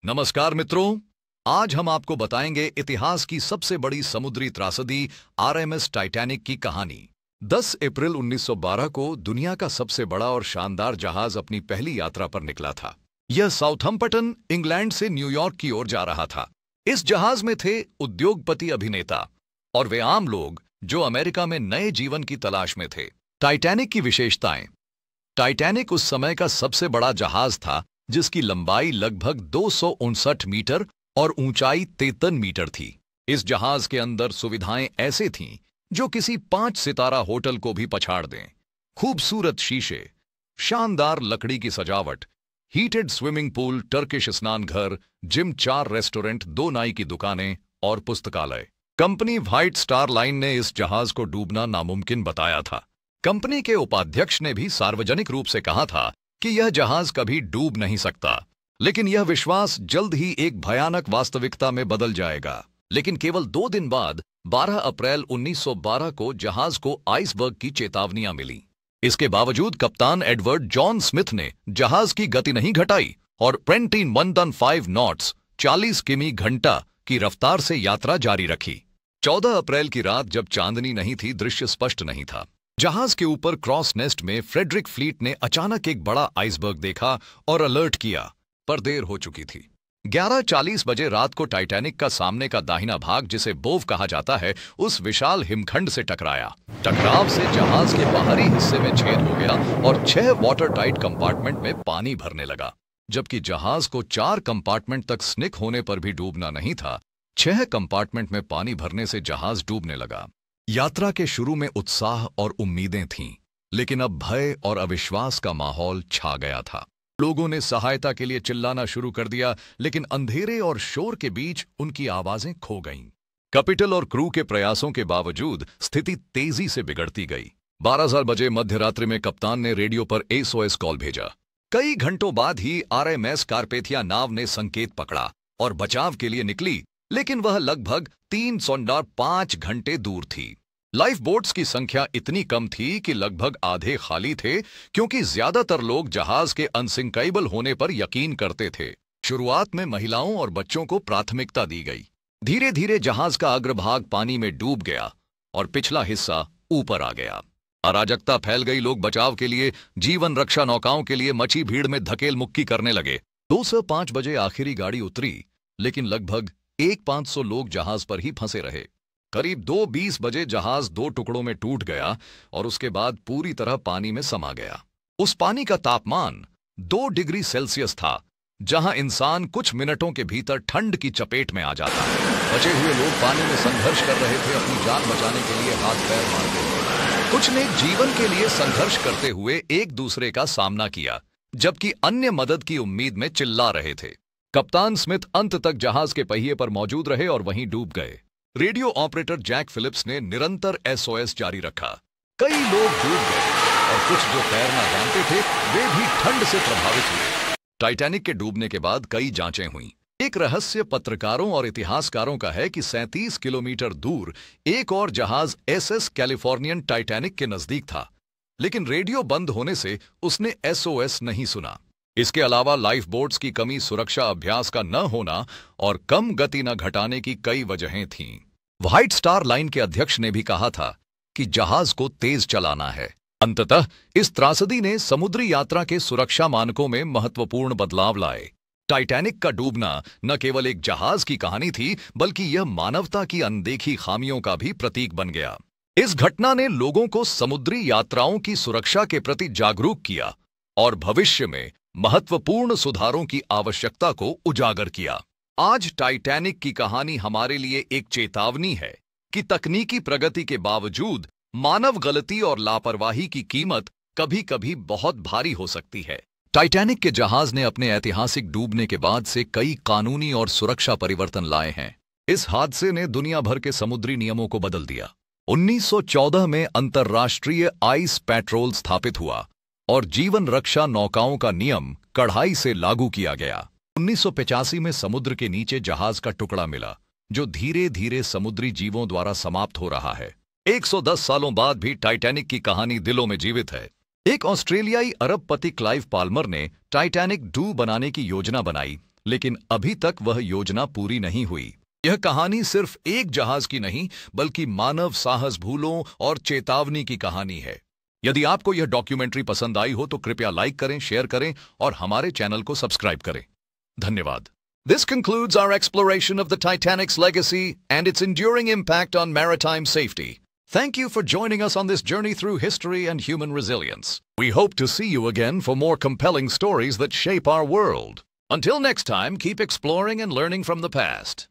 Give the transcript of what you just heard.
नमस्कार मित्रों, आज हम आपको बताएंगे इतिहास की सबसे बड़ी समुद्री त्रासदी आरएमएस टाइटैनिक की कहानी। 10 अप्रैल 1912 को दुनिया का सबसे बड़ा और शानदार जहाज अपनी पहली यात्रा पर निकला था। यह साउथम्पटन, इंग्लैंड से न्यूयॉर्क की ओर जा रहा था। इस जहाज में थे उद्योगपति अभिनेता और वे आम लोग जो अमेरिका में नए जीवन की तलाश में थे। टाइटैनिक की विशेषताएं। टाइटैनिक उस समय का सबसे बड़ा जहाज था जिसकी लंबाई लगभग 259 मीटर और ऊंचाई 53 मीटर थी। इस जहाज के अंदर सुविधाएं ऐसे थीं जो किसी 5 सितारा होटल को भी पछाड़ दें। खूबसूरत शीशे, शानदार लकड़ी की सजावट, हीटेड स्विमिंग पूल, टर्किश स्नान घर, जिम, 4 रेस्टोरेंट, 2 नाई की दुकानें और पुस्तकालय। कंपनी व्हाइट स्टार लाइन ने इस जहाज को डूबना नामुमकिन बताया था। कंपनी के उपाध्यक्ष ने भी सार्वजनिक रूप से कहा था कि यह जहाज कभी डूब नहीं सकता, लेकिन यह विश्वास जल्द ही एक भयानक वास्तविकता में बदल जाएगा। लेकिन केवल 2 दिन बाद 12 अप्रैल 1912 को जहाज को आइसबर्ग की चेतावनियां मिली। इसके बावजूद कप्तान एडवर्ड जॉन स्मिथ ने जहाज की गति नहीं घटाई और 21.5 नॉट्स 40 किमी घंटा की रफ्तार से यात्रा जारी रखी। 14 अप्रैल की रात जब चांदनी नहीं थी, दृश्य स्पष्ट नहीं था। जहाज के ऊपर क्रॉस नेस्ट में फ्रेडरिक फ्लीट ने अचानक एक बड़ा आइसबर्ग देखा और अलर्ट किया, पर देर हो चुकी थी। 11:40 बजे रात को टाइटैनिक का सामने का दाहिना भाग, जिसे बोव कहा जाता है, उस विशाल हिमखंड से टकराया। टकराव से जहाज के बाहरी हिस्से में छेद हो गया और 6 वाटर टाइट कंपार्टमेंट में पानी भरने लगा। जबकि जहाज को 4 कंपार्टमेंट तक स्निक होने पर भी डूबना नहीं था, 6 कंपार्टमेंट में पानी भरने से जहाज डूबने लगा। यात्रा के शुरू में उत्साह और उम्मीदें थीं, लेकिन अब भय और अविश्वास का माहौल छा गया था। लोगों ने सहायता के लिए चिल्लाना शुरू कर दिया, लेकिन अंधेरे और शोर के बीच उनकी आवाजें खो गईं। कैपिटल और क्रू के प्रयासों के बावजूद स्थिति तेजी से बिगड़ती गई। 12 बजे मध्य रात्रि में कप्तान ने रेडियो पर SOS कॉल भेजा। कई घंटों बाद ही RMS कारपेथिया नाव ने संकेत पकड़ा और बचाव के लिए निकली, लेकिन वह लगभग 305 घंटे दूर थी। लाइफ बोट्स की संख्या इतनी कम थी कि लगभग आधे खाली थे, क्योंकि ज्यादातर लोग जहाज के अनसिंकेबल होने पर यकीन करते थे। शुरुआत में महिलाओं और बच्चों को प्राथमिकता दी गई। धीरे धीरे जहाज का अग्रभाग पानी में डूब गया और पिछला हिस्सा ऊपर आ गया। अराजकता फैल गई। लोग बचाव के लिए जीवन रक्षा नौकाओं के लिए मची भीड़ में धकेल मुक्की करने लगे। 2:05 बजे आखिरी गाड़ी उतरी, लेकिन लगभग 1,500 लोग जहाज पर ही फंसे रहे। करीब 2:20 बजे जहाज 2 टुकड़ों में टूट गया और उसके बाद पूरी तरह पानी में समा गया। उस पानी का तापमान 2 डिग्री सेल्सियस था, जहां इंसान कुछ मिनटों के भीतर ठंड की चपेट में आ जाता है। बचे हुए लोग पानी में संघर्ष कर रहे थे, अपनी जान बचाने के लिए हाथ पैर मारते थे। कुछ ने जीवन के लिए संघर्ष करते हुए एक दूसरे का सामना किया, जबकि अन्य मदद की उम्मीद में चिल्ला रहे थे। कप्तान स्मिथ अंत तक जहाज के पहिए पर मौजूद रहे और वहीं डूब गए। रेडियो ऑपरेटर जैक फिलिप्स ने निरंतर SOS जारी रखा। कई लोग डूब गए और कुछ जो तैरना जानते थे वे भी ठंड से प्रभावित हुए। टाइटैनिक के डूबने के बाद कई जांचें हुईं। एक रहस्य पत्रकारों और इतिहासकारों का है कि 37 किलोमीटर दूर एक और जहाज SS कैलिफोर्नियन टाइटैनिक के नजदीक था, लेकिन रेडियो बंद होने से उसने SOS नहीं सुना। इसके अलावा लाइफ बोट्स की कमी, सुरक्षा अभ्यास का न होना और कम गति न घटाने की कई वजहें थीं। व्हाइट स्टार लाइन के अध्यक्ष ने भी कहा था कि जहाज को तेज चलाना है। अंततः इस त्रासदी ने समुद्री यात्रा के सुरक्षा मानकों में महत्वपूर्ण बदलाव लाए। टाइटैनिक का डूबना न केवल एक जहाज की कहानी थी, बल्कि यह मानवता की अनदेखी खामियों का भी प्रतीक बन गया। इस घटना ने लोगों को समुद्री यात्राओं की सुरक्षा के प्रति जागरूक किया और भविष्य में महत्वपूर्ण सुधारों की आवश्यकता को उजागर किया। आज टाइटैनिक की कहानी हमारे लिए एक चेतावनी है कि तकनीकी प्रगति के बावजूद मानव गलती और लापरवाही की कीमत कभी-कभी बहुत भारी हो सकती है। टाइटैनिक के जहाज ने अपने ऐतिहासिक डूबने के बाद से कई कानूनी और सुरक्षा परिवर्तन लाए हैं। इस हादसे ने दुनिया भर के समुद्री नियमों को बदल दिया। 1914 में अंतर्राष्ट्रीय आइस पेट्रोल स्थापित हुआ और जीवन रक्षा नौकाओं का नियम कड़ाई से लागू किया गया। 1985 में समुद्र के नीचे जहाज का टुकड़ा मिला, जो धीरे धीरे समुद्री जीवों द्वारा समाप्त हो रहा है। 110 सालों बाद भी टाइटैनिक की कहानी दिलों में जीवित है। एक ऑस्ट्रेलियाई अरबपति क्लाइव पाल्मर ने टाइटैनिक 2 बनाने की योजना बनाई लेकिन अभी तक वह योजना पूरी नहीं हुई। यह कहानी सिर्फ एक जहाज की नहीं, बल्कि मानव साहस, भूलों और चेतावनी की कहानी है। यदि आपको यह डॉक्यूमेंट्री पसंद आई हो तो कृपया लाइक करें, शेयर करें और हमारे चैनल को सब्सक्राइब करें। धन्यवाद। This concludes our exploration of the Titanic's legacy and its enduring impact on maritime safety. Thank you for joining us on this journey through history and human resilience. We hope to see you again for more compelling stories that shape our world. Until next time, keep exploring and learning from the past.